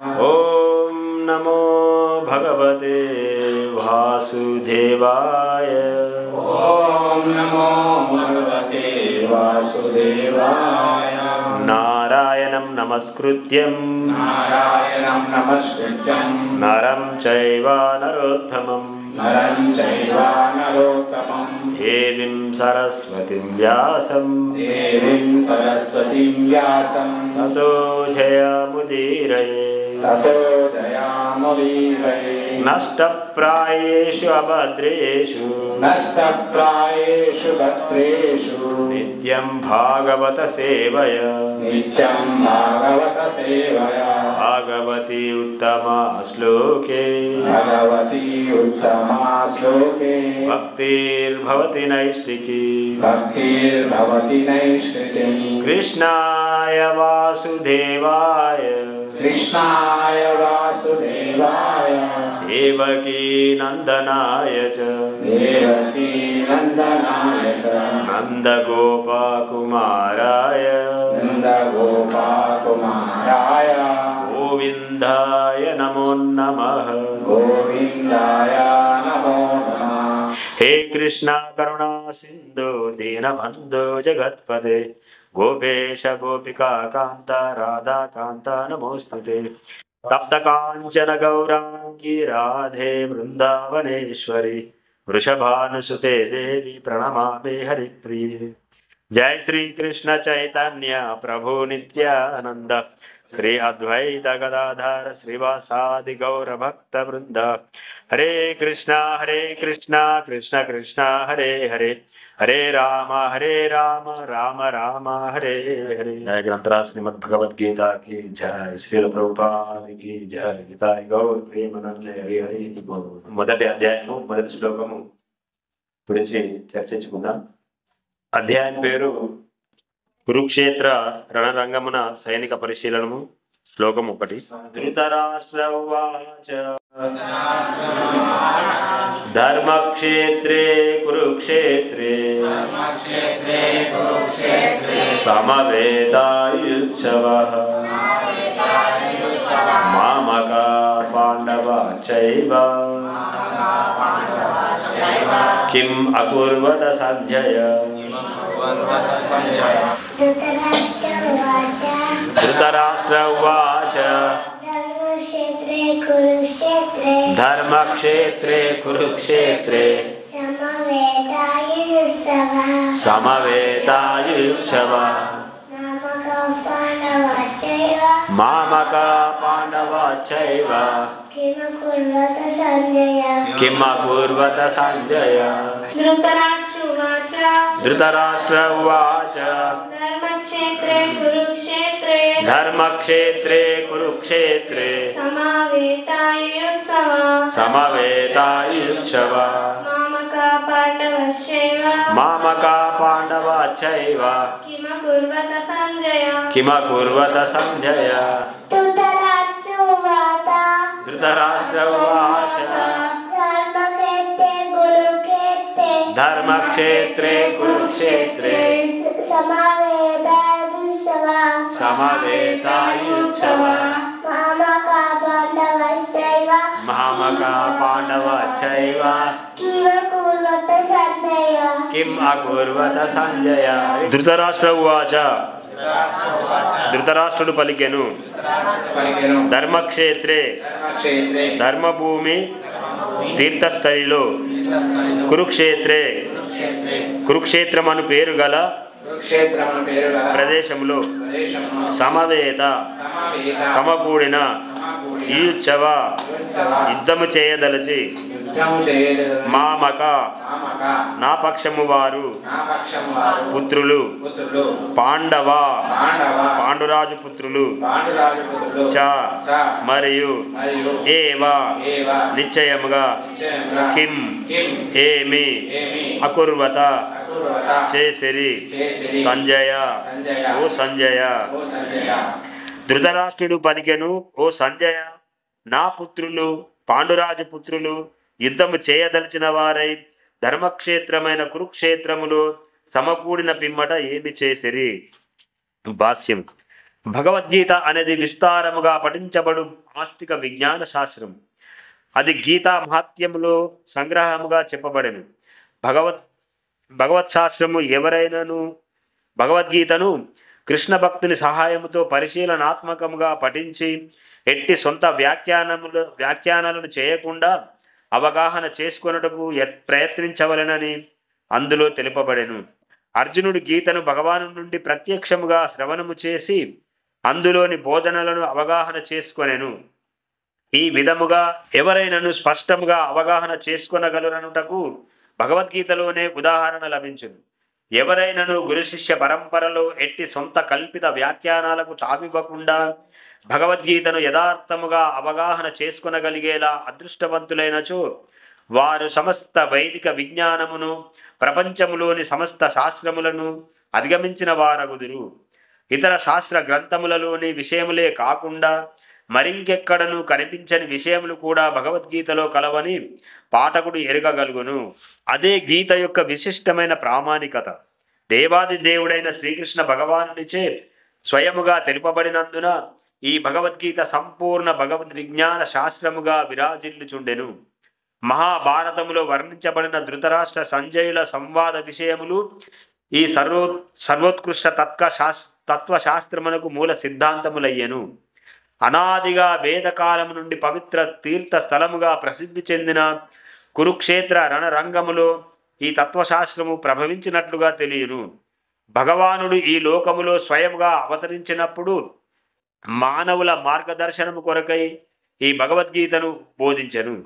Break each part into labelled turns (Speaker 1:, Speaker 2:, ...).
Speaker 1: ఓం నమో భగవతే వాసుదేవాయ.
Speaker 2: ఓం నమో భగవతే వాసుదేవాయ.
Speaker 1: నారాయణం నమస్కృత్యం నరం చైవ నరోత్తమం దేవీం సరస్వతిం వ్యాసం తతో జయముదీరయే. నష్టప్రాయేషు అభద్రేషు నిత్యం భాగవత సేవయ భాగవతి ఉత్తమా శ్లోకే భక్తిర్భవతి నైష్టికీ కృష్ణాయ వాసుదేవాయ దేవకీ నందనాయ చ నందగోపకుమారాయ గోవిందాయ నమో నమః. హే కృష్ణ కరుణా సింధు దీనబంధు జగత్పదే గోపేశ గోపికా కాంత రాధాకాంత నమోస్తుతే. తప్త కాంచన గౌరాంగి రాధే బృందావనేశ్వరి వృషభానుసుతే దేవి ప్రణమామి హరిప్రియ. జై శ్రీ కృష్ణ చైతన్య ప్రభు నిత్యానంద శ్రీ అద్వైత గదాధర శ్రీవాసాది గౌర భక్త బృంద. హరే కృష్ణ కృష్ణ కృష్ణ హరే హరే హరే రామ రామ రామ హరే హరే. జయ గ్రంథరాజ్ శ్రీమద్ భగవద్గీత की జయ. శ్రీల ప్రభుపాద की జయ. గీతాయి గౌర్ ప్రేమానందే హరి హరి. మొదటి అధ్యాయము మొదటి శ్లోకము గురించి చర్చించుకుందాం. అధ్యాయం పేరు కురుక్షేత్ర రణరంగమున సైనిక పరిశీలనము. శ్లోకం 1. ధృతరాష్ట్ర ఉవాచ ధర్మక్షేత్రే కురుక్షేత్రే సమవేతాయుత్సవః మామకా పాండవా చైవ కిం అకుర్వత సంజయ. ధృతరాష్ట్ర ఉవాచ ధర్మక్షేత్రే కురుక్షేత్రే సమవేతాయుత్సవః మామకా పాండవా చైవ కిం అకుర్వత సంజయ. ధృతరాష్ట్ర ఉవాచ ధర్మక్షేత్రే కురుక్షేత్రే సమవేతాయుత్సవః మామకా పాండవా చైవ కిం అకుర్వత సంజయ. ధృతరాష్ట్ర ఉవాచ ధర్మక్షేత్రే కురుక్షేత్రే సమవేతాయుత్సవః మామకా పాండవా చైవ కిం అకుర్వత సంజయ. ధృతరాష్ట్ర ఉవాచ ధృతరాష్ట్రుడు పలికెను. ధర్మక్షేత్రే ధర్మభూమి తీర్థస్థలిలో కురుక్షేత్రే కురుక్షేత్రమను పేరు గల ప్రదేశంలో సమవేత సమకూడిన ఈయుత్సవ యుద్ధము చేయదలచి మామక నా పక్షము వారు పుత్రులు పాండవ పాండురాజు పుత్రులు చ మరియు ఏవా నిశ్చయముగా కిం ఏమి అకుర్వత చేసిరి సంజయ ఓ సంజయ. ధృతరాష్ట్రుడు పలికెను, ఓ సంజయ, నా పుత్రులు పాండురాజు పుత్రులు యుద్ధము చేయదలిచిన వారై ధర్మక్షేత్రమైన కురుక్షేత్రములో సమకూడిన పిమ్మట ఏమి చేసిరి. భాష్యం. భగవద్గీత అనేది విస్తారముగా పఠించబడు ఆస్తిక విజ్ఞాన శాస్త్రం. అది గీతా మహాత్మ్యములో సంగ్రహముగా చెప్పబడెను. భగవత్ భగవత్ శాస్త్రము ఎవరైనాను భగవద్గీతను కృష్ణ భక్తుని సహాయముతో పరిశీలనాత్మకముగా పఠించి ఎట్టి సొంత వ్యాఖ్యానాలను చేయకుండా అవగాహన చేసుకొనుటకు ప్రయత్నించవలెనని అందులో తెలుపబడెను. అర్జునుడు గీతను భగవాను నుండి ప్రత్యక్షముగా శ్రవణము చేసి అందులోని బోధనలను అవగాహన చేసుకొనెను. ఈ విధముగా ఎవరైనాను స్పష్టముగా అవగాహన చేసుకొనగలరనుటకు భగవద్గీతలోనే ఉదాహరణ లభించును. ఎవరైనాను గురు శిష్య పరంపరలో ఎట్టి సొంత కల్పిత వ్యాఖ్యానాలకు తావివ్వకుండా భగవద్గీతను యథార్థముగా అవగాహన చేసుకొనగలిగేలా అదృష్టవంతులైనచో వారు సమస్త వైదిక విజ్ఞానమును, ప్రపంచములోని సమస్త శాస్త్రములను అధిగమించిన వారగుదురు. ఇతర శాస్త్ర గ్రంథములలోని విషయములే కాకుండా మరింకెక్కడను కనిపించని విషయములు కూడా భగవద్గీతలో కలవని పాఠకుడు ఎరగగలుగును. అదే గీత యొక్క విశిష్టమైన ప్రామాణికత. దేవాది దేవుడైన శ్రీకృష్ణ భగవానునిచే స్వయముగా తెలుపబడినందున ఈ భగవద్గీత సంపూర్ణ భగవద్ విజ్ఞాన శాస్త్రముగా విరాజిల్లుచుండెను. మహాభారతములో వర్ణించబడిన ధృతరాష్ట్ర సంజయుల సంవాద విషయములు ఈ సర్వోత్కృష్ట తత్వశాస్త్రమునకు మూల సిద్ధాంతములయ్యెను. అనాదిగా వేదకాలము నుండి పవిత్ర తీర్థ స్థలముగా ప్రసిద్ధి చెందిన కురుక్షేత్ర రణరంగములో ఈ తత్వశాస్త్రము ప్రభవించినట్లుగా తెలియను. భగవానుడు ఈ లోకములో స్వయముగా అవతరించినప్పుడు మానవుల మార్గదర్శనము కొరకై ఈ భగవద్గీతను బోధించెను.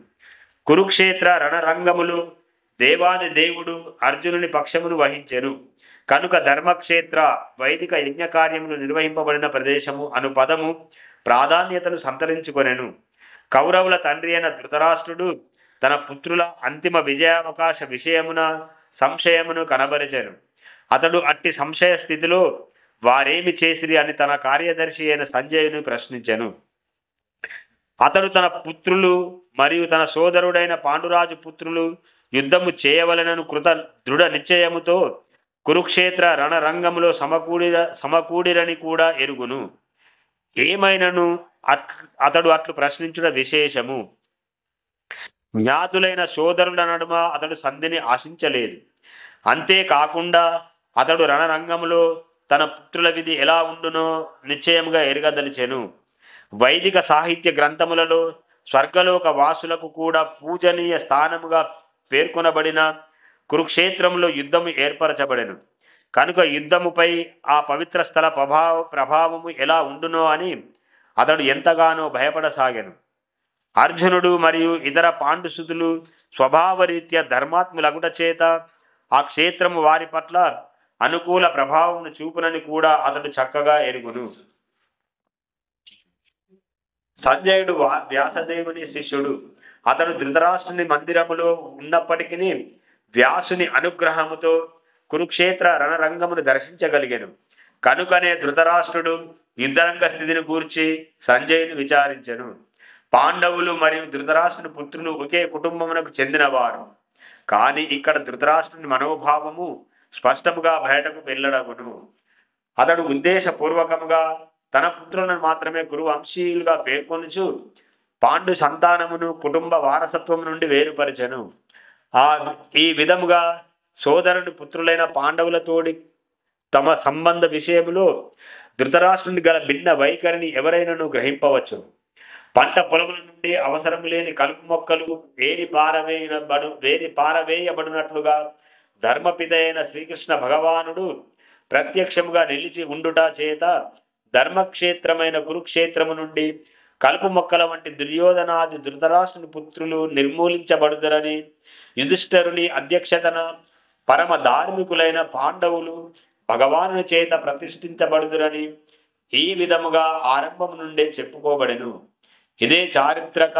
Speaker 1: కురుక్షేత్ర రణరంగములు దేవాది దేవుడు అర్జునుని పక్షమును వహించెను కనుక ధర్మక్షేత్ర వైదిక యజ్ఞ కార్యములు నిర్వహింపబడిన ప్రదేశము అను పదము ప్రాధాన్యతను సంతరించుకొనెను. కౌరవుల తండ్రి అయిన ధృతరాష్ట్రుడు తన పుత్రుల అంతిమ విజయావకాశ విషయమున సంశయమును కనబరిచెను. అతడు అట్టి సంశయ స్థితిలో వారేమి చేసిరి అని తన కార్యదర్శి అయిన సంజయుని ప్రశ్నించెను. అతడు తన పుత్రులు మరియు తన సోదరుడైన పాండురాజు పుత్రులు యుద్ధము చేయవలెనను దృఢ నిశ్చయముతో కురుక్షేత్ర రణరంగములో సమకూడిరని కూడా ఎరుగును. ఏమైనను అతడు అట్లు ప్రశ్నించుట విశేషము. జ్ఞాతులైన సోదరుల నడుమ అతడు సంధిని ఆశించలేదు. అంతేకాకుండా అతడు రణరంగములో తన పుత్రుల విధి ఎలా ఉండునో నిశ్చయముగా ఎరగదలిచెను. వైదిక సాహిత్య గ్రంథములలో స్వర్గలోక వాసులకు కూడా పూజనీయ స్థానముగా పేర్కొనబడిన కురుక్షేత్రంలో యుద్ధము ఏర్పరచబడెను కనుక యుద్ధముపై ఆ పవిత్ర స్థల ప్రభావము ఎలా ఉండునో అని అతడు ఎంతగానో భయపడసాగాను. అర్జునుడు మరియు ఇతర పాండుసుతులు స్వభావరీత్యా ధర్మాత్ములగుట చేత ఆ క్షేత్రము వారి పట్ల అనుకూల ప్రభావమును చూపునని కూడా అతడు చక్కగా ఎరుగును. సంజయుడు వ్యాసదేవుని శిష్యుడు. అతడు ధృతరాష్ట్రుని మందిరములో ఉన్నప్పటికీ వ్యాసుని అనుగ్రహముతో కురుక్షేత్ర రణరంగమును దర్శించగలిగెను. కనుకనే ధృతరాష్ట్రుడు యుద్ధరంగ స్థితిని గూర్చి సంజయుని విచారించెను. పాండవులు మరియు ధృతరాష్ట్రుని పుత్రులు ఒకే కుటుంబమునకు చెందినవారు. కానీ ఇక్కడ ధృతరాష్ట్రుని మనోభావము స్పష్టముగా బయటకు వెళ్ళడగును. అతడు ఉద్దేశపూర్వకముగా తన పుత్రులను మాత్రమే కురు వంశీయులుగా పేర్కొనుచు పాండు సంతానమును కుటుంబ వారసత్వం నుండి వేరుపరిచెను. ఈ విధముగా సోదరుని పుత్రులైన పాండవులతోడి తమ సంబంధ విషయములో ధృతరాష్ట్రుని గల భిన్న వైఖరిని ఎవరైనాను గ్రహింపవచ్చు. పంట పొలముల నుండి అవసరం లేని కలుపు మొక్కలు వేరి పారవేయబడినట్లుగా ధర్మపిత అయిన శ్రీకృష్ణ భగవానుడు ప్రత్యక్షముగా నిలిచి ఉండుట చేత ధర్మక్షేత్రమైన కురుక్షేత్రము నుండి కలుపు మొక్కల వంటి దుర్యోధనాది ధృతరాష్ట్రుని పుత్రులు నిర్మూలించబడుదరని, యుధిష్ఠరుని అధ్యక్షతన పరమ ధార్మికులైన పాండవులు భగవానుని చేత ప్రతిష్ఠించబడుదురని ఈ విధముగా ఆరంభం నుండే చెప్పుకోబడెను. ఇదే చారిత్రక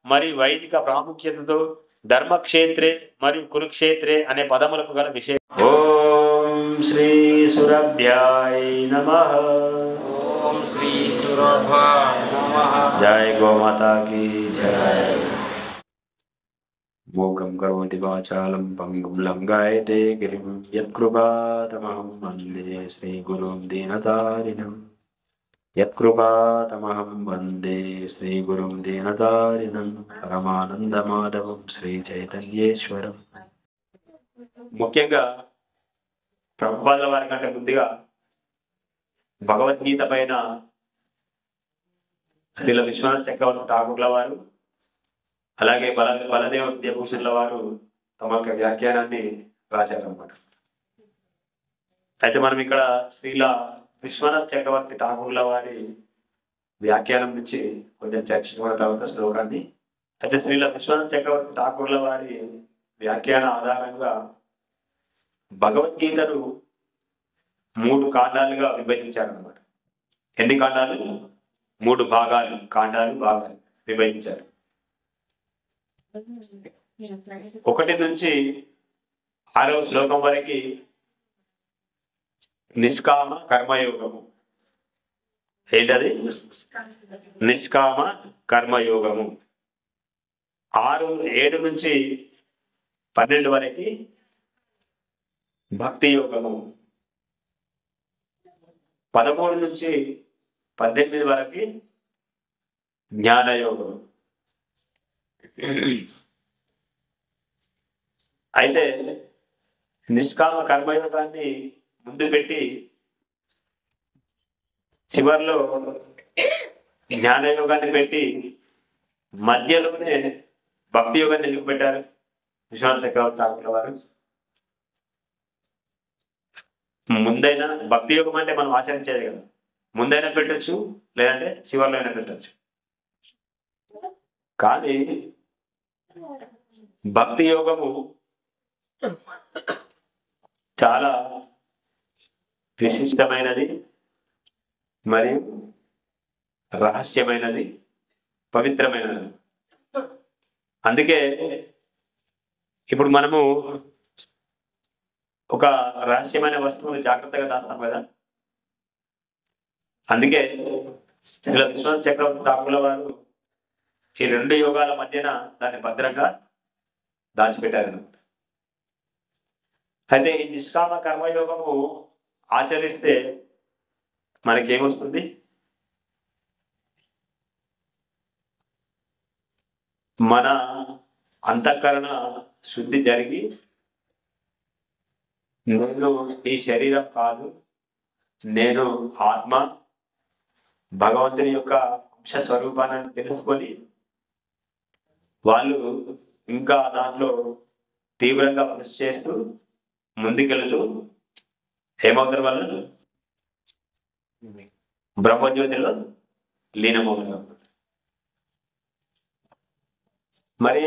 Speaker 1: మరియు వైదిక ప్రాముఖ్యతతో ధర్మక్షేత్రే మరియు కురుక్షేత్రే అనే పదములకు గల విషయం. ఓం శ్రీ సురభ్యాయ నమః.
Speaker 2: ఓం శ్రీ సురభాయ నమః.
Speaker 1: జై గోమాతా కీ జై. మూకం కరోతి వాచాలం పంగుం లంఘయతే గిరిం యత్కృపాతమహం వందే శ్రీ గురుం దీనతారిణం. యత్కృపాతమహం వందే శ్రీగురుం దీనతారిణం పరమానందమాధవం శ్రీచైతన్యేశ్వరం. ముఖ్యంగా ప్రభుపాదుల వారి కంటే ముందుగా భగవద్గీత పైన శ్రీల విశ్వనాథ్ చక్రవర్తి ఠాకూర్ల వారు, అలాగే బలదేవ విద్యాభూషణ్ల వారు తమ యొక్క వ్యాఖ్యానాన్ని రాశారన్నమాట. అయితే మనం ఇక్కడ శ్రీల విశ్వనాథ్ చక్రవర్తి ఠాకూర్ల వారి వ్యాఖ్యానం నుంచి కొంచెం చర్చించుకున్న తర్వాత శ్లోకాన్ని, అయితే శ్రీల విశ్వనాథ్ చక్రవర్తి ఠాకూర్ల వారి వ్యాఖ్యాన ఆధారంగా భగవద్గీతను 3 కాండాలుగా విభజించారన్నమాట. ఎన్ని కాండాలు? 3 భాగాలు, భాగాలు విభజించారు. 1 నుంచి 6వ శ్లోకం వరకు నిష్కామ కర్మయోగము. ఏంటది? నిష్కామ కర్మయోగము. 7 నుంచి 12 వరకు భక్తి యోగము. 13 నుంచి 18 వరకు జ్ఞానయోగం. అయితే నిష్కామ కర్మయోగాన్ని ముందు పెట్టి చివరిలో జ్ఞానయోగాన్ని పెట్టి మధ్యలోనే భక్తి యోగాన్ని ఎందుకు పెట్టారు విశ్వనాథ చక్రవర్తి ఠాకూర్ల వారు? ముందైనా భక్తి యోగం అంటే మనం ఆచరించేది కదా, ముందైనా పెట్టచ్చు, లేదంటే చివరిలో అయినా పెట్టచ్చు. కానీ భక్తి యోగము చాలా విశిష్టమైనది, మరియు రహస్యమైనది, పవిత్రమైనది. అందుకే ఇప్పుడు మనము ఒక రహస్యమైన వస్తువుని జాగ్రత్తగా దాస్తాం కదా. అందుకే శ్రీ విశ్వనాథ చక్రవర్తి ఠాకూర్ల వారు ఈ 2 యోగాల మధ్యన దాన్ని భద్రంగా దాచిపెట్టారన్నమాట. అయితే ఈ నిష్కామ కర్మయోగము ఆచరిస్తే మనకేమొస్తుంది? మన అంతఃకరణ శుద్ధి జరిగి నేను ఈ శరీరం కాదు, నేను ఆత్మ, భగవంతుని యొక్క అంశ స్వరూపాన్ని తెలుసుకొని వాళ్ళు ఇంకా దాంట్లో తీవ్రంగా కృషి చేస్తూ ముందుకెళ్తూ ఏమవుతారు? వాళ్ళు బ్రహ్మజ్యోతిలో లీనమవుతారు. మరి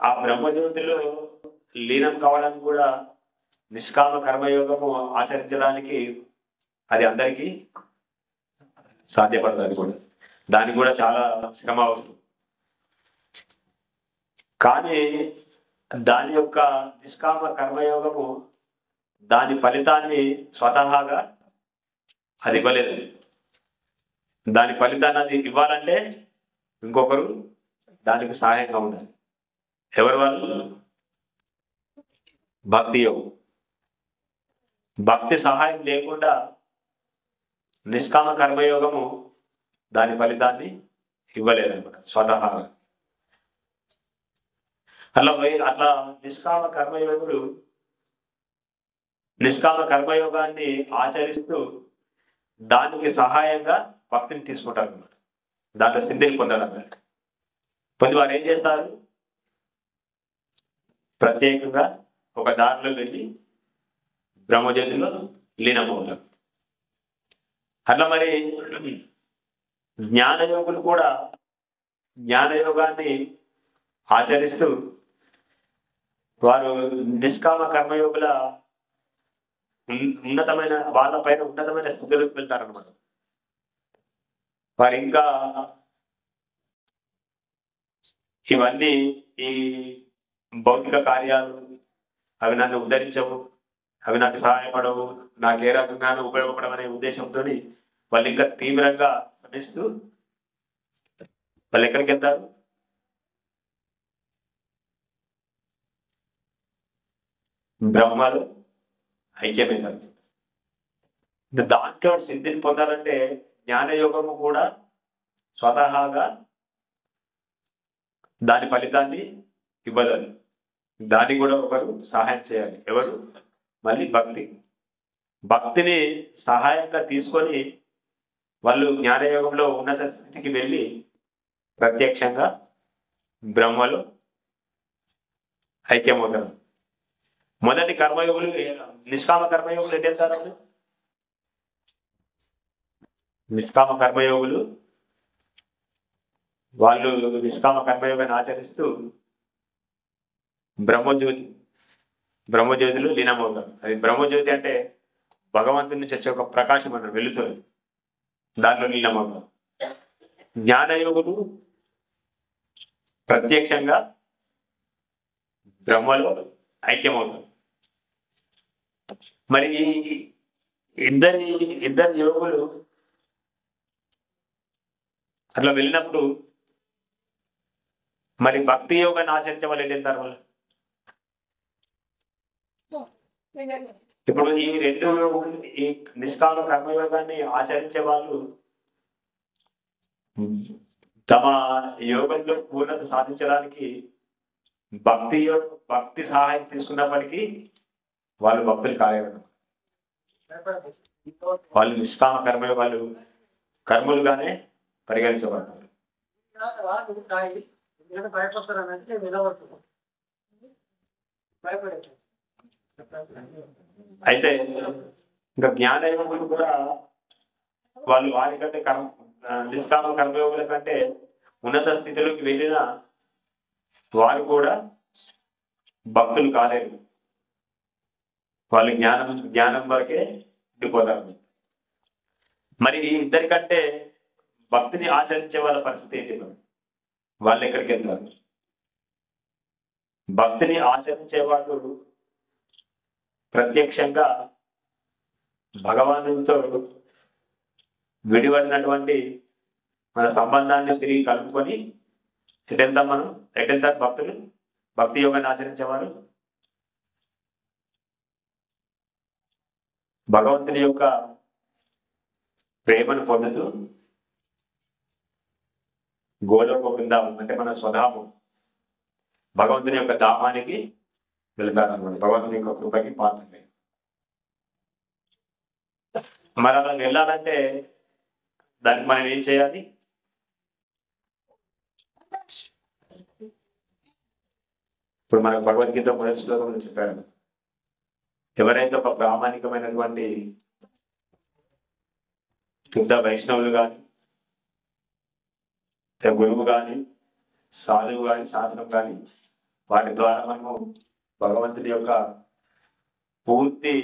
Speaker 1: ఆ బ్రహ్మజ్యోతిలో లీనం కావడానికి కూడా నిష్కామ కర్మయోగము ఆచరించడానికి అది అందరికీ సాధ్యపడుతుంది కూడా. దానికి కూడా చాలా శ్రమ అవసరం. కానీ దాని యొక్క నిష్కామ కర్మయోగము దాని ఫలితాన్ని స్వతహాగా అది ఇవ్వలేదు. దాని ఫలితాన్ని అది ఇవ్వాలంటే ఇంకొకరు దానికి సహాయంగా ఉండాలి. ఎవరు వాళ్ళు? భక్తి యోగం. భక్తి సహాయం లేకుండా నిష్కామ కర్మయోగము దాని ఫలితాన్ని ఇవ్వలేదన్నమాట స్వతహాగా. అట్లా నిష్కామ కర్మయోగులు నిష్కామ కర్మయోగాన్ని ఆచరిస్తూ దానికి సహాయంగా భక్తిని తీసుకుంటారు అన్నమాట. దాంట్లో సిద్ధిని పొందడానికి పొంది వారు ఏం చేస్తారు? ప్రత్యేకంగా ఒక దారిలో వెళ్ళి బ్రహ్మజ్యోతిలో లీనమవుతారు. అట్లా మరి జ్ఞానయోగులు కూడా జ్ఞానయోగాన్ని ఆచరిస్తూ వారు నిష్కామ కర్మయోగుల ఉన్నతమైన వాళ్ళపైన ఉన్నతమైన స్థితిలోకి వెళ్తారనమాట. వారు ఇంకా ఇవన్నీ ఈ భౌతిక కార్యాలు అవి నన్ను ఉద్ధరించవు, అవి నాకు సహాయపడవు, నాకు ఏ రకంగానూ ఉపయోగపడవనే ఉద్దేశంతో వాళ్ళు ఇంకా తీవ్రంగా శ్రమిస్తూ వాళ్ళు ఎక్కడికి వెళ్తారు? బ్రహ్మలో ఐక్యమైనారు. దాంట్లో సిద్ధిని పొందాలంటే జ్ఞానయోగము కూడా స్వతహాగా దాని ఫలితాన్ని ఇవ్వలేదు. దానికి కూడా ఒకరు సహాయం చేయాలి. ఎవరు? మళ్ళీ భక్తిని సహాయంగా తీసుకొని వాళ్ళు జ్ఞానయోగంలో ఉన్నత స్థితికి వెళ్ళి ప్రత్యక్షంగా బ్రహ్మలో ఐక్యమవుతారు. మొదటి కర్మయోగులు, నిష్కామ కర్మయోగులు ఎటు వెళ్తారు? నిష్కామ కర్మయోగులు వాళ్ళు నిష్కామ కర్మయోగాన్ని ఆచరిస్తూ బ్రహ్మజ్యోతిలో లీనమవుతారు. అది బ్రహ్మజ్యోతి అంటే భగవంతుని నుంచి వచ్చే ఒక ప్రకాశం అన్న వెలుతురు, దానిలో లీనమవుతారు. జ్ఞానయోగులు ప్రత్యక్షంగా బ్రహ్మలో ఐక్యమవుతారు. మరి ఇద్దరు యోగులు అట్లా వెళ్ళినప్పుడు మరి భక్తి యోగాన్ని ఆచరించే వాళ్ళు ఎటు వెళ్తారు? వాళ్ళు ఇప్పుడు ఈ రెండు యోగులు, ఈ నిష్కామ కర్మయోగాన్ని ఆచరించే వాళ్ళు తమ యోగంలో పూర్ణత సాధించడానికి భక్తి సహాయం తీసుకున్నప్పటికీ వాళ్ళు భక్తులు కాలేరు. వాళ్ళు నిష్కామ కర్మయోగాలు కర్మలుగానే పరిగణించబడతారు. అయితే ఇంకా జ్ఞానయోగులు కూడా వాళ్ళు వారికంటే నిష్కామ కర్మయోగుల కంటే ఉన్నత స్థితిలోకి వెళ్ళిన వారు కూడా భక్తులు కాలేరు. వాళ్ళు జ్ఞానం వరకే ఉండిపోతారు. మరి ఇద్దరికంటే భక్తిని ఆచరించే వాళ్ళ పరిస్థితి ఏంటి? వాళ్ళు ఎక్కడికి వెళ్తారు? భక్తిని ఆచరించే వాళ్ళు ప్రత్యక్షంగా భగవానునితో విడిపడినటువంటి మన సంబంధాన్ని తిరిగి కలుపుకొని ఎటెళ్తారు భక్తులు? భక్తి యోగాన్ని ఆచరించేవారు భగవంతుని యొక్క ప్రేమను పొందుతూ గోలోక బృందావనం అంటే మన స్వధామం భగవంతుని యొక్క ధామానికి వెళ్తారన్నమాట. భగవంతుని యొక్క కృపకి పాత్రమే. మరి అలా వెళ్ళాలంటే దానికి మనం ఏం చేయాలి? ఇప్పుడు మనకు భగవద్గీత మొదటి శ్లోకంలో చెప్పారు, ఎవరైతే ఒక ప్రామాణికమైనటువంటి శుద్ధ వైష్ణవులు కానీ, గురువు కానీ, సాధువు కానీ, శాస్త్రం కానీ, వాటి ద్వారా మనము భగవంతుని యొక్క పూర్తి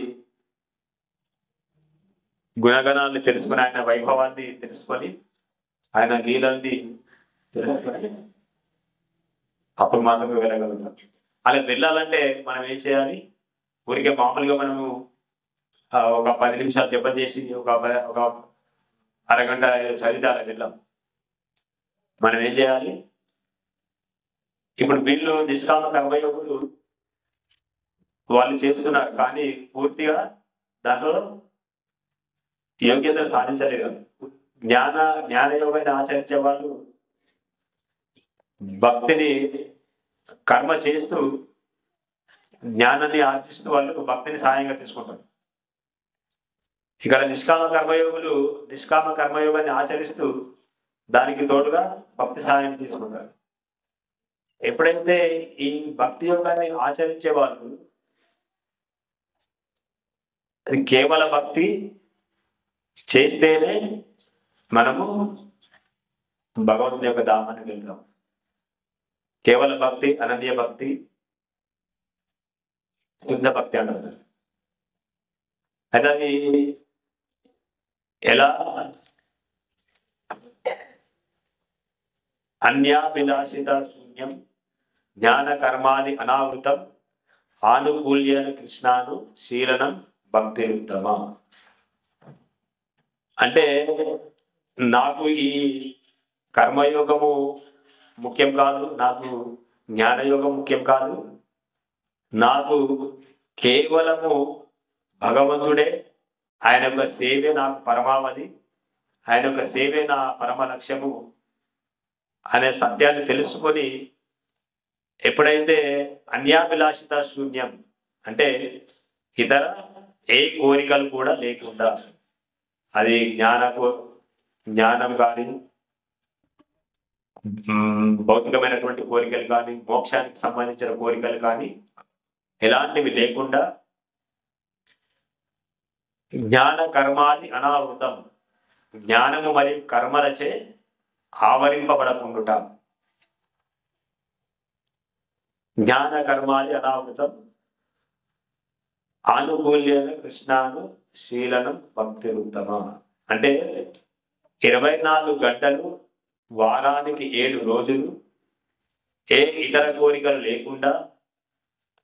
Speaker 1: గుణగణాన్ని తెలుసుకొని, ఆయన వైభవాన్ని తెలుసుకొని, ఆయన లీలల్ని తెలుసుకొని అప్పుడు మాత్రమే వెళ్ళగలుగుతాం. అలా వెళ్ళాలంటే మనం ఏం చేయాలి? ఊరికే మామూలుగా మనము ఒక 10 నిమిషాలు జపం చేసి ఒక అరగంట చదివితే అలా వెళ్ళాం. మనం ఏం చేయాలి? ఇప్పుడు వీళ్ళు నిష్కామ కర్మయోగులు వాళ్ళు చేస్తున్నారు, కానీ పూర్తిగా దాంట్లో యోగ్యతలు సాధించలేదు. జ్ఞానయోగాన్ని ఆచరించే వాళ్ళు భక్తిని కర్మ చేస్తూ జ్ఞానాన్ని ఆర్జిస్తూ వాళ్ళు భక్తిని సహాయంగా తీసుకుంటారు. ఇక్కడ నిష్కామ కర్మయోగాన్ని ఆచరిస్తూ దానికి తోడుగా భక్తి సహాయం తీసుకుంటారు. ఎప్పుడైతే ఈ భక్తి యోగాన్ని ఆచరించే వాళ్ళు కేవల భక్తి చేస్తేనే మనము భగవంతుని యొక్క ధామానికి వెళ్తాం. కేవల భక్తి, అనన్య భక్తి, శుద్ధ భక్తి అంటారు. అయితే అది ఎలా? అన్యాభిలాషిత శూన్యం జ్ఞాన కర్మాది అనావృతం ఆనుకూల్యన కృష్ణాను శీలనం భక్తి ఉత్తమ. అంటే నాకు ఈ కర్మయోగము ముఖ్యం కాదు, నాకు జ్ఞానయోగం ముఖ్యం కాదు, నాకు కేవలము భగవంతుడే, ఆయన యొక్క సేవే నాకు పరమావధి ఆయన యొక్క సేవే నా పరమ లక్ష్యము అనే సత్యాన్ని తెలుసుకొని ఎప్పుడైతే అన్యాభిలాషిత శూన్యం అంటే ఇతర ఏ కోరికలు కూడా లేకుండా, అది జ్ఞానం కానీ భౌతికమైనటువంటి కోరికలు కానీ మోక్షానికి సంబంధించిన కోరికలు కానీ ఎలాంటివి లేకుండా జ్ఞాన కర్మాది అనావృతం, జ్ఞానము మరియు కర్మలచే ఆవరింపబడకుండుట. జ్ఞాన కర్మాది అనావృతం ఆనుకూల్యన కృష్ణాను శీలనం భక్తి ఉత్తమ అంటే 24 గంటలు వారానికి 7 రోజులు ఏ ఇతర కోరికలు లేకుండా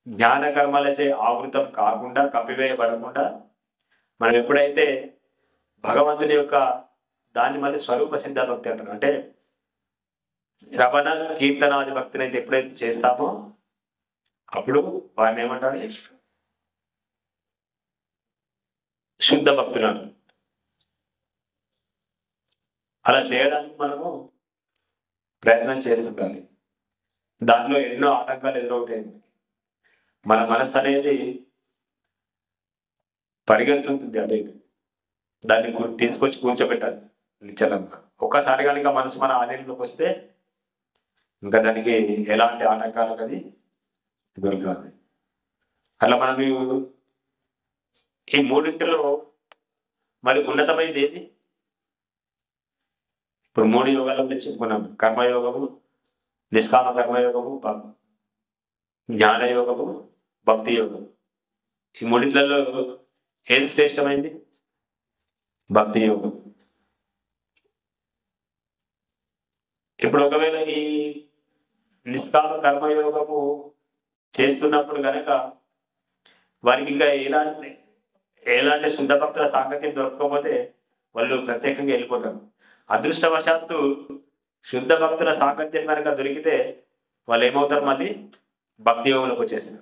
Speaker 1: జ్ఞాన కర్మలచే ఆవృతం కాకుండా కప్పివేయబడకుండా మనం ఎప్పుడైతే భగవంతుని యొక్క దాన్ని మళ్ళీ స్వరూప సిద్ధ భక్తి అంటారు, అంటే శ్రవణ కీర్తనాది భక్తిని అయితే ఎప్పుడైతే చేస్తామో అప్పుడు వారిని ఏమంటారు, శుద్ధ భక్తులు అంటారు. అలా చేయడానికి మనము ప్రయత్నం చేస్తుండాలి. దానిలో ఎన్నో ఆటంకాలు ఎదురవుతాయి. మన మనసు అనేది పరిగెడుతుంటుంది, అంటే దాన్ని తీసుకొచ్చి కూర్చోబెట్టాలి నిశ్చలంగా. ఒక్కసారి కనుక మనసు మన ఆధీనంలోకి వస్తే ఇంకా దానికి ఎలాంటి ఆటంకాలకు అది దొరకదు. అట్లా మనం ఈ మూడింటిలో మరి ఉన్నతమైనది ఏది? ఇప్పుడు 3 యోగాల గురించి చెప్పుకున్నాం. కర్మయోగము, నిష్కామ కర్మయోగము, జ్ఞానయోగము, భక్తి యోగము. ఈ మూడిట్లలో ఏది శ్రేష్టమైంది? భక్తి యోగం. ఇప్పుడు ఒకవేళ ఈ నిష్కామ కర్మయోగము చేస్తున్నప్పుడు కనుక వారికి ఇంకా ఎలాంటి శుద్ధ భక్తుల సాంగత్యం దొరకకపోతే వాళ్ళు ప్రత్యేకంగా వెళ్ళిపోతారు. అదృష్టవశాత్తు శుద్ధ భక్తుల సాంగత్యం కనుక దొరికితే వాళ్ళు ఏమవుతారు, మళ్ళీ భక్తి యోగంలోకి వచ్చేసారు.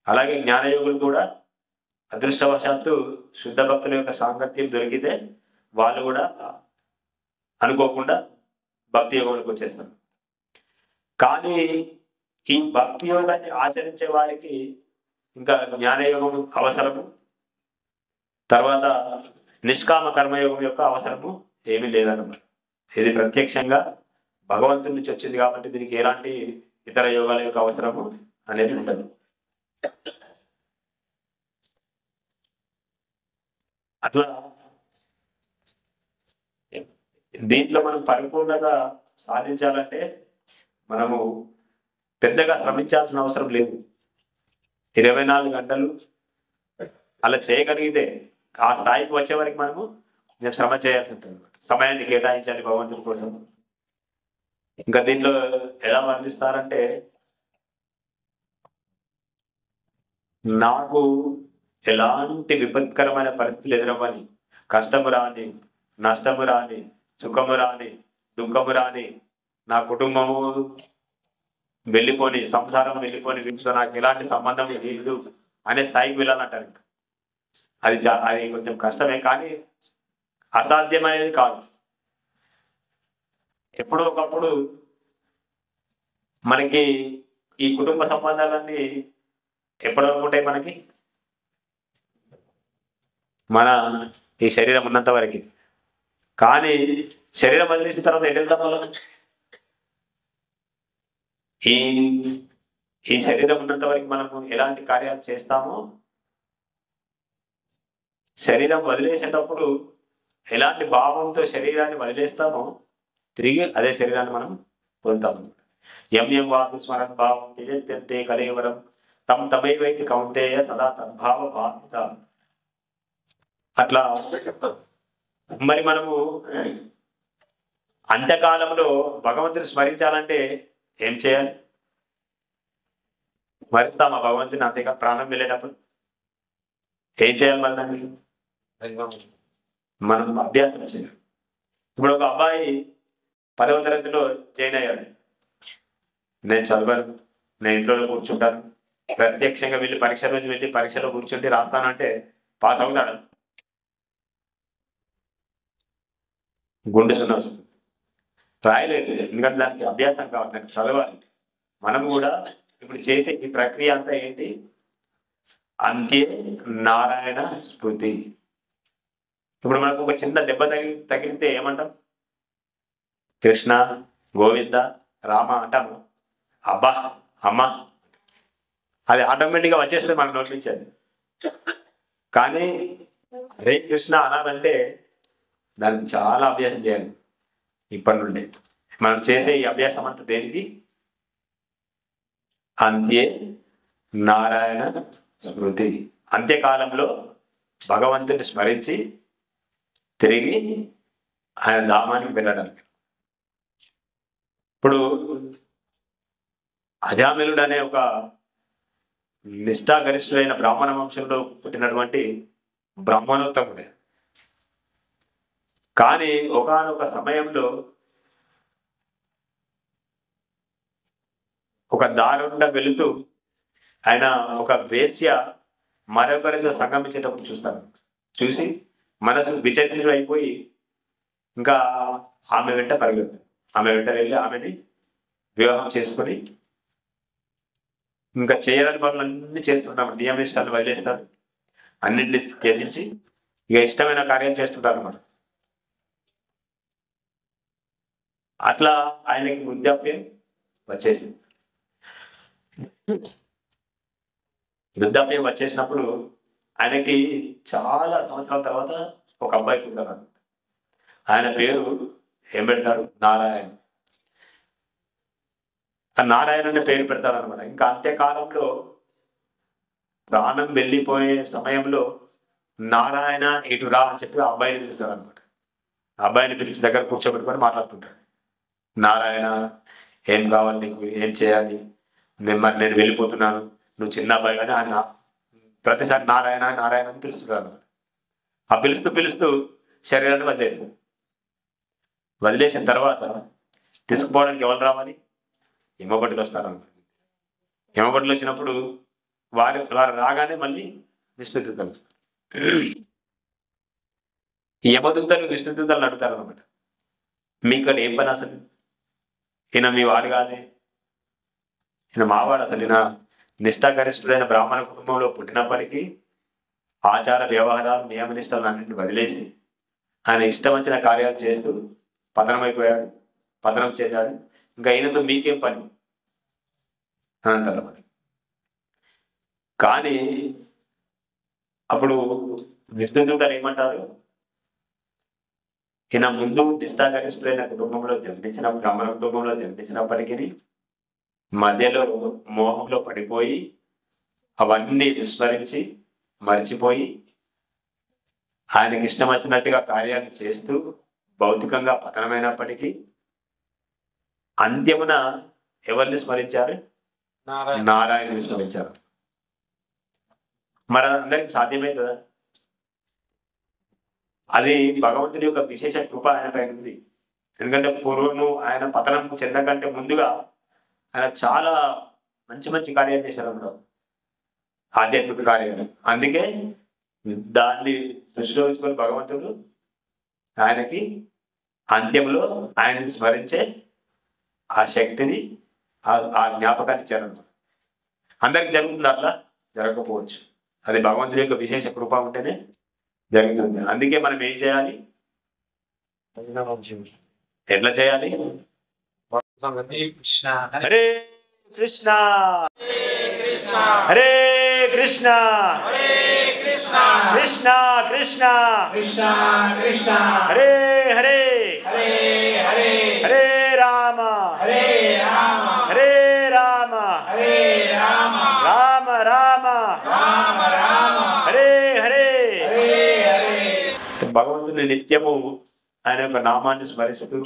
Speaker 1: అలాగే జ్ఞానయోగులు కూడా అదృష్టవశాత్తు శుద్ధ భక్తుల యొక్క సాంగత్యం దొరికితే వాళ్ళు కూడా అనుకోకుండా భక్తి యోగంలోకి వచ్చేస్తారు. కానీ ఈ భక్తి యోగాన్ని ఆచరించే వారికి ఇంకా జ్ఞానయోగం అవసరము, తర్వాత నిష్కామ కర్మయోగం యొక్క అవసరము ఏమీ లేదన్నమాట. ఇది ప్రత్యక్షంగా భగవంతుడి నుంచి వచ్చింది కాబట్టి దీనికి ఎలాంటి ఇతర యోగాల యొక్క అవసరము అనేది ఉండదు. అట్లా దీంట్లో మనం పరిపూర్ణత సాధించాలంటే మనము పెద్దగా శ్రమించాల్సిన అవసరం లేదు. 24 గంటలు అలా చేయగలిగితే ఆ స్థాయికి వచ్చే వరకు మనము శ్రమ చేయాల్సి ఉంటుంది, సమయాన్ని కేటాయించాలి భగవంతుడి కోసం. ఇంకా దీంట్లో ఎలా వర్ణిస్తారంటే, నాకు ఎలాంటి విపత్కరమైన పరిస్థితులు ఎదురవ్వని, కష్టము రాని, నష్టము రాని, సుఖము రాని, దుఃఖము రాని, నా కుటుంబము వెళ్ళిపోని, సంసారం వెళ్ళిపోని, వీటితో నాకు ఎలాంటి సంబంధం లేదు అనే స్థాయికి వెళ్ళాలంటారు. అది కొంచెం కష్టమే, కానీ అసాధ్యమనేది కాదు. ఎప్పుడో ఒకప్పుడు మనకి ఈ కుటుంబ సంబంధాలన్నీ ఎప్పటివరకు ఉంటాయి మనకి? మన ఈ శరీరం ఉన్నంత వరకు. కానీ శరీరం వదిలేసిన తర్వాత ఎటు వెళ్తాం మనం? ఈ శరీరం ఉన్నంత వరకు మనము ఎలాంటి కార్యాలు చేస్తామో, శరీరం వదిలేసేటప్పుడు ఎలాంటి భావంతో శరీరాన్ని వదిలేస్తామో తిరిగి అదే శరీరాన్ని మనం పొందుతాము. ఎం వాకు స్మరణ భావం త్యజత్యంతే కలేవరం తం తమైవైతి కౌంతేయ సదా తద్భావ భావిత. అట్లా మరి మనము అంత్యకాలంలో భగవంతుని స్మరించాలంటే ఏం చేయాలి? స్మరిస్తాం ఆ భగవంతుని అంతేగా ప్రాణం వెళ్ళేటప్పుడు. ఏం చేయాలి? మరి దాన్ని మనం అభ్యాసం చేయాలి. ఇప్పుడు ఒక అబ్బాయి 10వ తరగతిలో జాయిన్ అయ్యాడు. నేను చదవను, నేను ఇంట్లో కూర్చుంటాను, ప్రత్యక్షంగా వెళ్ళి పరీక్ష రోజు వెళ్ళి పరీక్షలో కూర్చుంటే రాస్తానంటే పాస్ అవుతాడు? గుండె సున్న వస్తుంది. రాయలేదు, ఎందుకంటే దానికి అభ్యాసం కావాలి, దానికి చదవాలి. మనం కూడా ఇప్పుడు చేసే ఈ ప్రక్రియ అంతా ఏంటి? అంత్యే నారాయణ స్మృతి. ఇప్పుడు మనకు ఒక చిన్న దెబ్బ తగిలితే ఏమంటాం? కృష్ణ, గోవింద, రామ అంటాము. అబ్బా, అమ్మ, అది ఆటోమేటిక్గా వచ్చేస్తే మన నోటి నుంచి అది. కానీ హరే కృష్ణ అనాలంటే దానికి చాలా అభ్యాసం చేయాలి. ఇప్పటి నుండి మనం చేసే ఈ అభ్యాసం అంతా దేనికి? అంత్యే నారాయణ స్మృతి. అంత్యకాలంలో భగవంతుని స్మరించి తిరిగి ఆయన ధామానికి వెళ్ళడానికి. ఇప్పుడు అజామిలుడు అనే ఒక నిష్ఠాగరిష్ఠుడైన బ్రాహ్మణ వంశంలో పుట్టినటువంటి బ్రాహ్మణోత్తముడే. కానీ ఒకానొక సమయంలో ఒక దారుండా వెళుతూ ఆయన ఒక వేశ్య మరొకరితో సంగమించేటప్పుడు చూస్తాను. చూసి మనసు విచలితుడు అయిపోయి ఇంకా ఆమె వెంట పరిగెత్తాడు. ఆమె వెంట వెళ్ళి ఆమెని వివాహం చేసుకొని ఇంకా చేయరాని పనులన్నీ చేస్తుంటారు. నియమిష్టాలు వదిలేస్తారు, అన్నింటినీ త్యజించి ఇక ఇష్టమైన కార్యాలు చేస్తుంటారు అన్నమాట. అట్లా ఆయనకి వృద్ధాప్యం వచ్చేసింది. వృద్ధాప్యం వచ్చేసినప్పుడు ఆయనకి చాలా సంవత్సరాల తర్వాత ఒక అబ్బాయి పుట్టాడు. ఆయన పేరు ఏం పెడతాడు? నారాయణ. ఆ నారాయణ అనే పేరు పెడతాడు అనమాట. ఇంకా అంత్యకాలంలో ప్రాణం వెళ్ళిపోయే సమయంలో నారాయణ ఇటు రా అని చెప్పి ఆ అబ్బాయిని పిలుస్తాడు అనమాట. ఆ అబ్బాయిని పిలిచి దగ్గర కూర్చోబెట్టుకొని మాట్లాడుతుంటాడు. నారాయణ, ఏం కావాలి నీకు? ఏం చేయాలి? నేను వెళ్ళిపోతున్నాను, నువ్వు చిన్న అబ్బాయి. కానీ ఆయన ప్రతిసారి నారాయణ నారాయణ అని పిలుస్తున్నాడు. ఆ పిలుస్తూ పిలుస్తూ శరీరాన్ని వదిలేస్తాడు. వదిలేసిన తర్వాత తీసుకుపోవడానికి ఎవరు రావాలి? యమభటులు వస్తారన్నమాట. యమభటులు వచ్చినప్పుడు వారు రాగానే మళ్ళీ విష్ణుదూతలు వస్తారు. ఈ యమదూతలు విష్ణుదూతలను అడుగుతారన్నమాట, మీకు ఇక్కడ ఏం పని అసలు? ఈయన మీ వాడు కాదే, ఈయన మావాడు. అసలు ఈయన నిష్ఠాగరిష్ఠుడైన బ్రాహ్మణ కుటుంబంలో పుట్టినప్పటికీ ఆచార వ్యవహారాలు నియమనిష్టలు అన్నింటిని వదిలేసి ఆయన ఇష్టం వచ్చిన కార్యాలు చేస్తూ పతనమైపోయాడు, పతనం చెందాడు. ఇంకా ఈయనతో మీకేం పని అని అంటారు. కానీ అప్పుడు విష్ణుదూతలు ఏమంటారు? ఈయన ముందు నిష్ఠాగరిష్ఠుడైన కుటుంబంలో జన్మించిన బ్రాహ్మణ కుటుంబంలో జన్మించినప్పటికీ మధ్యలో మోహంలో పడిపోయి అవన్నీ విస్మరించి మర్చిపోయి ఆయనకి ఇష్టం వచ్చినట్టుగా కార్యాలు చేస్తూ భౌతికంగా పతనమైనప్పటికీ అంత్యమున ఎవరిని స్మరించారు? నారాయణని స్మరించారు. మరి అందరికి సాధ్యమే కదా. అది భగవంతుని యొక్క విశేష కృప ఆయన పైన ఉంది. ఎందుకంటే పూర్వము ఆయన పతనం చెందకంటే ముందుగా ఆయన చాలా మంచి మంచి కార్యాలు చేశారు అన్నమాట, ఆధ్యాత్మిక కార్యాలు. అందుకే దాన్ని దృష్టిలో ఉంచుకొని భగవంతుడు ఆయనకి అంత్యంలో ఆయన్ని స్మరించే ఆ శక్తిని, ఆ జ్ఞాపకాన్ని ఇచ్చారు. అందరికి జరుగుతుంది, అట్లా జరగకపోవచ్చు. అది భగవంతుడి యొక్క విశేష కృప ఉంటేనే జరుగుతుంది. అందుకే మనం ఏం చేయాలి? ఎట్లా చేయాలి? హరే కృష్ణ హరే కృష్ణ కృష్ణ కృష్ణ హరే హరే హరే రామ హరే రామ రామ రామ హరే హరే. భగవంతుని నిత్యము ఆయన యొక్క నామాన్ని స్మరిస్తూ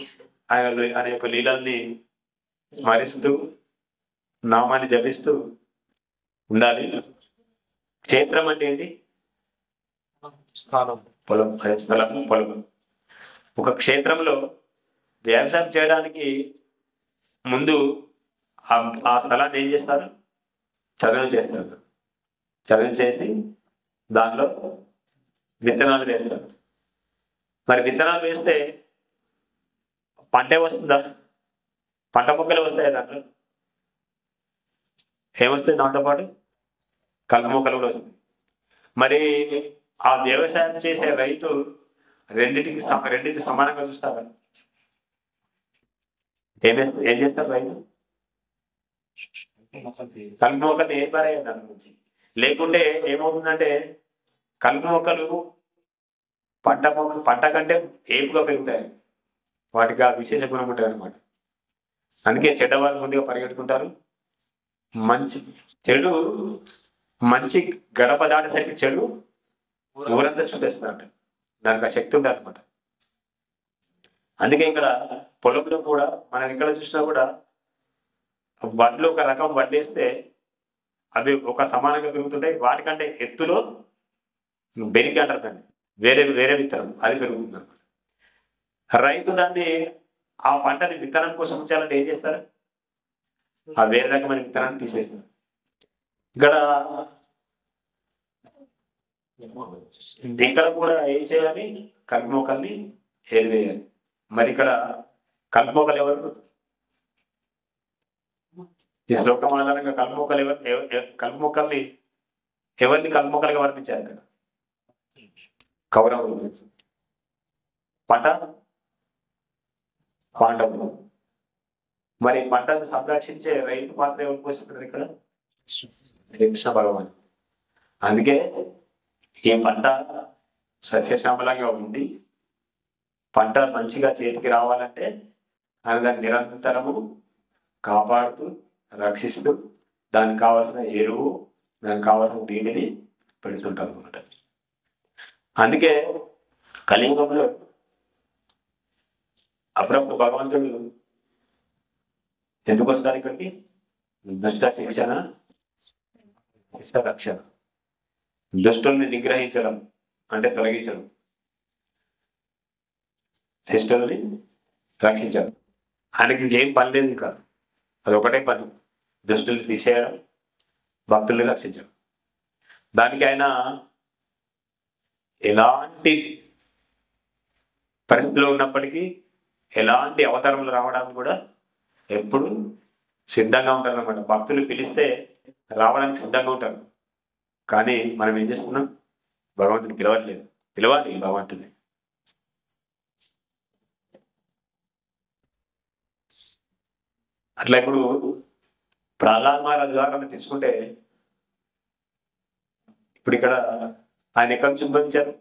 Speaker 1: ఆయన యొక్క లీలల్ని స్మరిస్తూ నామాన్ని జపిస్తూ ఉండాలి. క్షేత్రం అంటే ఏంటి? స్థలం, పొలం. అదే స్థలం, పొలం. ఒక క్షేత్రంలో వ్యవసాయం చేయడానికి ముందు ఆ స్థలాన్ని ఏం చేస్తారు? చదును చేస్తారు. చదును చేసి దానిలో విత్తనాలు వేస్తారు. మరి విత్తనాలు వేస్తే పంటే వస్తుందా? పంట మొక్కలే వస్తాయి దాంట్లో. ఏమొస్తాయి దాంతోపాటు? కలుపు మొక్కలు కూడా వస్తాయి. మరి ఆ వ్యవసాయం చేసే రైతు రెండింటిని సమానంగా చూస్తారా? ఏం చేస్తారు రైతు? కలుపు మొక్కలు ఏర్పడాయి దాని నుంచి. లేకుంటే ఏమవుతుందంటే కలుపు మొక్కలు పంట కంటే ఏపుగా పెరుగుతాయి. వాటికి ఆ విశేష గుణం ఉంటుంది అనమాట. అందుకే చెడ్డవాళ్ళు ముందుగా పరిగెడుతుంటారు. మంచి గడప దాటేసరికి చెడు ఊరంతా చుట్టేస్తుందంట. దానికి ఆ శక్తి ఉంటుంది అనమాట. అందుకే ఇక్కడ పొలంలో కూడా మనం ఎక్కడ చూసినా కూడా వడ్లు ఒక రకం వడ్లేస్తే అవి ఒక సమానంగా పెరుగుతుంటాయి. వాటికంటే ఎత్తులో బెరికి అంటారు దాన్ని, వేరే వేరే విత్తనం అది పెరుగుతుంది అనమాట. రైతు దాన్ని ఆ పంటని విత్తనం కోసం ఉంచాలంటే ఏం చేస్తారు? ఆ వేరే రకమైన విత్తనాన్ని తీసేస్తారు. ఇక్కడ కూడా ఏం చేయాలి? కలుపు మొక్కల్ని ఏరివేయాలి. మరి ఇక్కడ కలుపు మొక్కలు ఎవరు? ఈ శ్లోకం ఆధారంగా కలుపు మొక్కలు ఎవరిని కలుపు మొక్కలుగా వర్ణించారు? ఇక్కడ కౌరవులు. పంట పాండవులు. మరి పంటను సంరక్షించే రైతు పాత్ర ఎవరు పోషిస్తున్నారు ఇక్కడ? శ్రీకృష్ణ భగవాన్. అందుకే ఈ పంట సస్యశ్యామలంగా ఉండి పంట మంచిగా చేతికి రావాలంటే ఆయన దాన్ని నిరంతరము కాపాడుతూ రక్షిస్తూ దానికి కావాల్సిన ఎరువు, దానికి కావాల్సిన నీటిని పెడుతుంటారు అన్నమాట. అందుకే కలియుగంలో అప్పుడప్పుడు భగవంతుడు ఎందుకు వస్తారు ఇక్కడికి? దుష్ట శిక్షణ, దుష్ట రక్షణ. దుష్టుల్ని నిగ్రహించడం అంటే తొలగించడం, శిష్టుల్ని రక్షించడం. ఆయనకి ఇంకేం పని లేదు, ఇంకా అది ఒకటే పని, దుష్టుల్ని తీసేయడం, భక్తుల్ని రక్షించడం. దానికి ఆయన ఎలాంటి పరిస్థితుల్లో ఉన్నప్పటికీ, ఎలాంటి అవతారంలో రావడానికి కూడా ఎప్పుడు సిద్ధంగా ఉంటారు అన్నమాట. భక్తులు పిలిస్తే రావడానికి సిద్ధంగా ఉంటారు. కానీ మనం ఏం చేసుకున్నాం? భగవంతుని పిలవట్లేదు. పిలవాలి భగవంతుని. అట్లా ఇప్పుడు ప్రహ్లాద్ మహారాజ్ ఉదాహరణ తీసుకుంటే, ఇప్పుడు ఇక్కడ ఆయన ఎక్కడి నుంచి ఉద్భవించారు?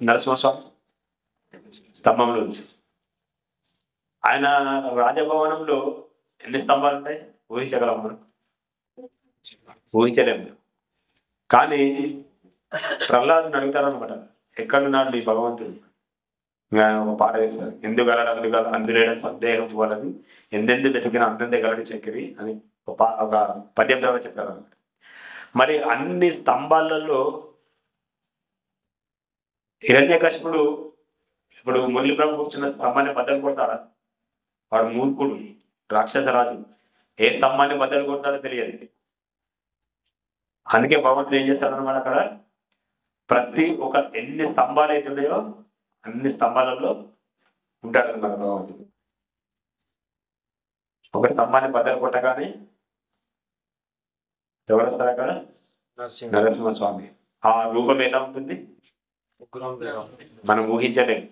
Speaker 1: నరసింహస్వామి స్తంభంలో నుంచి. ఆయన రాజభవనంలో ఎన్ని స్తంభాలు ఉంటాయి ఊహించగలం మనం? ఊహించలేము. కానీ ప్రహ్లాదుని అడుగుతారనమాట, ఎక్కడున్నాడు నీ భగవంతుడు? ఒక పాట వేస్తారు, ఎందుకు గలడు అందులేడం సందేహం వలదు, ఎందెందు వెతికిన అందందే గలడు చక్కెరి అని ఒక పద్యం ద్వారా చెప్తారు అనమాట. మరి అన్ని స్తంభాలలో హిరణ్యకశిపుడు ఇప్పుడు మురళీప్రభు కూర్చున్న స్తంభాన్ని బద్దలు కొడతాడా? వాడు మూర్ఖుడు, రాక్షసరాజు. ఏ స్తంభాన్ని బద్దలు కొడతాడో తెలియదు. అందుకే భగవంతుడు ఏం చేస్తాడనమాట, అక్కడ ప్రతి ఎన్ని స్తంభాలు అయితే ఉన్నాయో అన్ని స్తంభాలలో ఉంటాడనమాట భగవంతుడు. ఒక స్తంభాన్ని బద్దలు కొట్టగానే ఎవరు వస్తారు అక్కడ? నరసింహస్వామి. ఆ రూపం ఎలా ఉంటుంది మనం ఊహించలేము.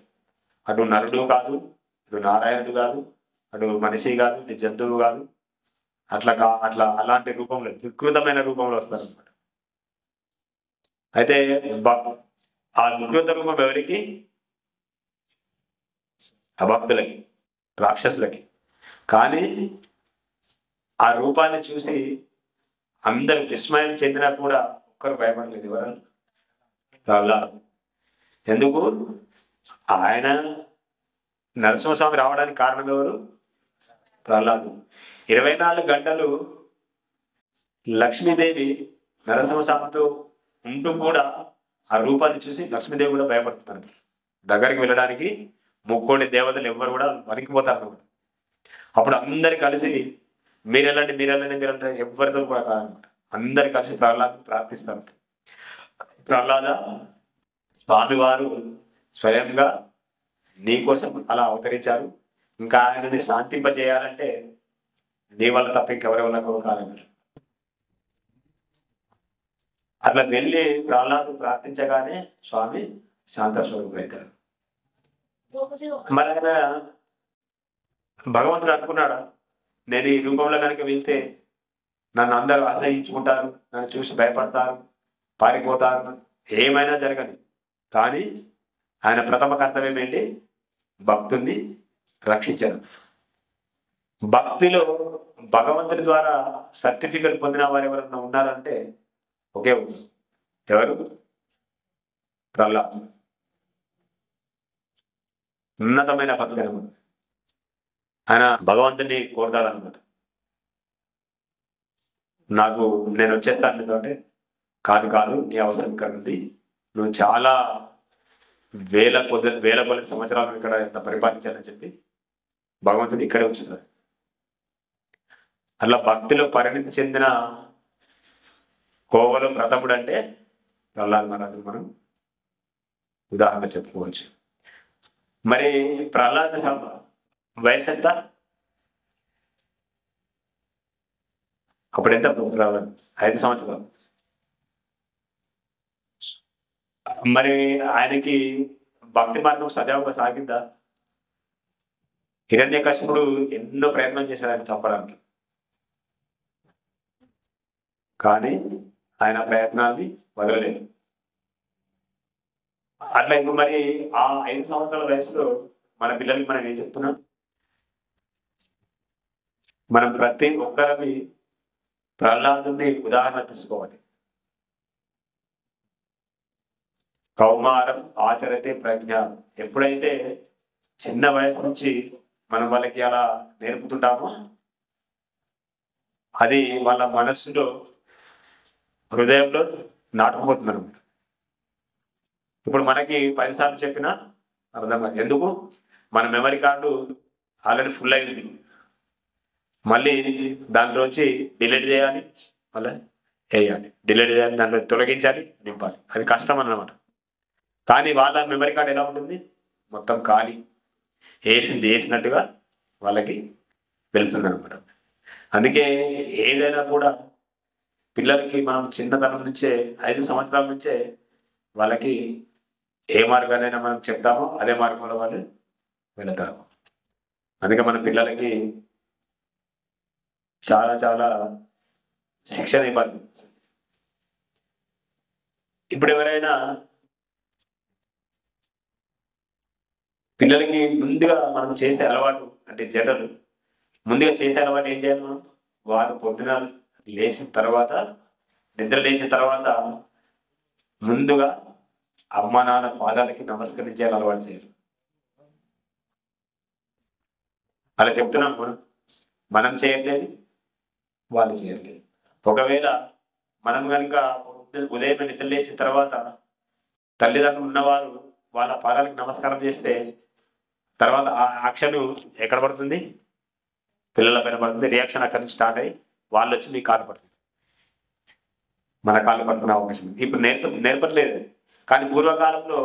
Speaker 1: అటు నరుడు కాదు, ఇటు నారాయణుడు కాదు, అటు మనిషి కాదు, ఇటు జంతువు కాదు. అలాంటి రూపంలో, వికృతమైన రూపంలో వస్తారనమాట. అయితే ఆ వికృత రూపం ఎవరికి? అభక్తులకి, రాక్షసులకి. కానీ ఆ రూపాన్ని చూసి అందరు విస్మయం చెందినా కూడా ఒక్కరు భయపడలేదు. ఎవరు? ప్రహ్లాద్. ఎందుకు? ఆయన నరసింహస్వామి రావడానికి కారణం ఎవరు? ప్రహ్లాదు. 24 గంటలు లక్ష్మీదేవి నరసింహస్వామితో ఉంటూ కూడా ఆ రూపాన్ని చూసి లక్ష్మీదేవి కూడా భయపడుతున్నారు. దగ్గరికి వెళ్ళడానికి ముక్కోడి దేవతలు ఎవ్వరు కూడా వణికిపోతారు అన్నమాట. అప్పుడు అందరు కలిసి మీరెళ్ళండి ఎవ్వరితో కూడా కాదనమాట. అందరు కలిసి ప్రహ్లాద్ ప్రార్థిస్తారు. ప్రహ్లాద, స్వామివారు స్వయంగా నీ కోసం అలా అవతరించారు, ఇంకా ఆయనని శాంతింపజేయాలంటే నీ వల్ల తప్ప ఇంకెవరి వల్ల కూడా కాదన్నారు. అట్లా వెళ్ళి ప్రహ్లాదు ప్రార్థించగానే స్వామి శాంత స్వరూపుడైతాడు. మరి ఆయన భగవంతుడు అనుకున్నాడా, నేను ఈ రూపంలో కనుక వెళ్తే నన్ను అందరూ అసహించుకుంటారు, నన్ను చూసి భయపడతారు, పారిపోతారు, ఏమైనా జరగని. కానీ ఆయన ప్రథమ కర్తవ్యం ఏంటి? భక్తుల్ని రక్షించడం. భక్తిలో భగవంతుడి ద్వారా సర్టిఫికెట్ పొందిన వారు ఎవరైనా ఉన్నారంటే ఒకే ఉన్నారు. ఎవరు? ప్రహ్లాద్. ఉన్నతమైన భక్తి అనమాట. ఆయన భగవంతుని కోరుతాడనమాట. నాకు నేను వచ్చేస్తాను నీతో అంటే, కాదు నీ అవసరం ఇక్కడ ఉంది, నువ్వు చాలా వేల కొద్ది సంవత్సరాలు ఇక్కడ ఎంత పరిపాలించాలని చెప్పి భగవంతుడు ఇక్కడే ఉంచుతాడు. అట్లా భక్తిలో పరిణితి చెందిన కోవలో ప్రథముడు అంటే ప్రహ్లాద్ మహారాజు మనం ఉదాహరణ చెప్పుకోవచ్చు. మరి ప్రహ్లాద్ వయసు ఎంత? అప్పుడు ఎంత ప్రహ్లాద్? 5 సంవత్సరాలు. మరి ఆయనకి భక్తి మార్గం సజావుగా సాగిందా? హిరణ్యకశిపుడు ఎన్నో ప్రయత్నం చేశాడు ఆయన చంపడానికి, కానీ ఆయన ప్రయత్నాన్ని వదలలేదు. అట్లా ఇప్పుడు మరి ఆ 5 సంవత్సరాల వయసులో మన పిల్లలకి మనం ఏం చెప్తున్నాం? మనం ప్రతి ఒక్కరిని ప్రహ్లాదుని ఉదాహరణ తీసుకోవాలి. కౌమారం ఆచరితే ప్రజ్ఞ. ఎప్పుడైతే చిన్న వయసు నుంచి మనం వాళ్ళకి అలా నేర్పుతుంటామో అది వాళ్ళ మనస్సులో హృదయంలో నాటుకుపోతుంది అనమాట. ఇప్పుడు మనకి 10 సార్లు చెప్పినా అర్థం కాదు. ఎందుకు? మన మెమరీ కార్డు ఆల్రెడీ ఫుల్ అయింది. మళ్ళీ దాంట్లోంచి డిలీట్ చేయాలి, మళ్ళీ వేయాలి, డిలీట్ చేయాలి, దాంట్లో తొలగించాలి, నింపాలి. అది కష్టం అన్నమాట. కానీ వాళ్ళ మెమరీ కార్డ్ ఎలా ఉంటుంది? మొత్తం ఖాళీ, వేసింది వేసినట్టుగా వాళ్ళకి వెళ్తుంది అనమాట. అందుకే ఏదైనా కూడా పిల్లలకి మనం చిన్నతనం నుంచే 5 సంవత్సరాల నుంచే వాళ్ళకి ఏ మార్గానైనా మనం చెప్తామో అదే మార్గంలో వాళ్ళు వెళతారు. అందుకే మన పిల్లలకి చాలా చాలా శిక్షణ ఇవ్వాలి. ఇప్పుడు ఎవరైనా పిల్లలకి ముందుగా మనం చేసే అలవాటు అంటే జనరల్ ముందుగా చేసే అలవాటు ఏం చేయాలి? మనం వారు పొద్దున లేచిన తర్వాత, నిద్ర లేచిన తర్వాత ముందుగా అమ్మ నాన్న పాదాలకి నమస్కరించేయాలి, అలవాటు చేయాలి. అలా చెప్తున్నాం మనం చేయట్లేదు, వాళ్ళు చేయట్లేదు. ఒకవేళ మనం కనుక ఉదయం నిద్ర లేచిన తర్వాత తల్లిదండ్రులు ఉన్నవారు వాళ్ళ పాదాలకు నమస్కారం చేస్తే తర్వాత ఆ యాక్షన్ ఎక్కడ పడుతుంది? పిల్లల పైన పడుతుంది. రియాక్షన్ అక్కడి నుంచి స్టార్ట్ అయ్యి వాళ్ళు వచ్చి మీ కాలు పడుతుంది, మన కాళ్ళు పట్టుకునే అవకాశం ఉంది. ఇప్పుడు నేర్పట్లేదు. కానీ పూర్వకాలంలో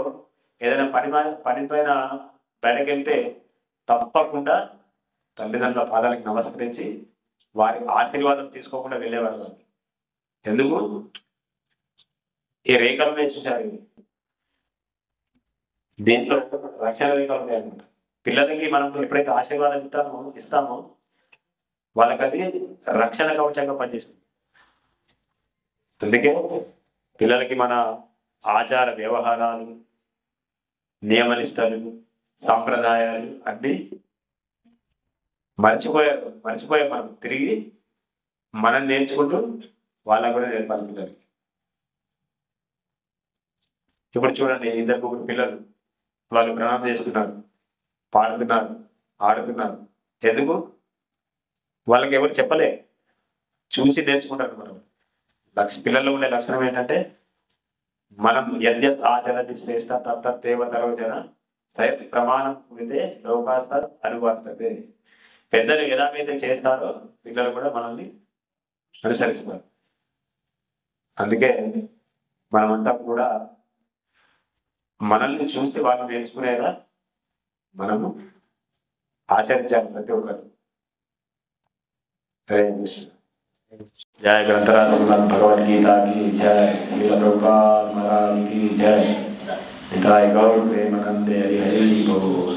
Speaker 1: ఏదైనా పని పైన బయటకు వెళ్తే తప్పకుండా తల్లిదండ్రుల పాదాలకు నమస్కరించి వారి ఆశీర్వాదం తీసుకోకుండా వెళ్ళేవారు కాదు. ఎందుకు? ఈ రేఖలనే చూశారు. దీంట్లో రక్షణ రేఖలు ఉన్నాయన్నమాట. పిల్లలకి మనం ఎప్పుడైతే ఆశీర్వాదం ఇస్తామో వాళ్ళకి అది రక్షణ కవచంగా పనిచేస్తుంది. అందుకే పిల్లలకి మన ఆచార వ్యవహారాలు, నియమనిష్టలు, సాంప్రదాయాలు అన్నీ మర్చిపోయాం. మనం తిరిగి మనం నేర్చుకుంటూ వాళ్ళకు కూడా నేర్పాలి పిల్లలకి. ఇప్పుడు చూడండి, 2-3 పిల్లలు వాళ్ళు ప్రణామం చేస్తున్నారు, పాడుతున్నారు, ఆడుతున్నారు. ఎందుకు? వాళ్ళకి ఎవరు చెప్పలే, చూసి నేర్చుకుంటారు. మనం పిల్లల్లో ఉండే లక్షణం ఏంటంటే మనం యద్యత్ ఆచరతి శ్రేష్ట తత్తేవతరోజన సయత్ ప్రమాణం కుడితే లోకాస్త అనువర్తతే. పెద్దలు ఎలాగైతే చేస్తారో పిల్లలు కూడా మనల్ని అనుసరిస్తారు. అందుకే మనమంతా కూడా మనల్ని చూసి వాళ్ళు నేర్చుకునేలా మనము
Speaker 3: ఆచరించాలి ప్రతి ఒక్కరు. హరే కృష్ణ.
Speaker 1: जय ग्रंथराज श्रीमद् भगवद गीता की जय, श्रील प्रभुपाद महाराज की जय, निताय गौर प्रेमानंदे हरि हरि बोल।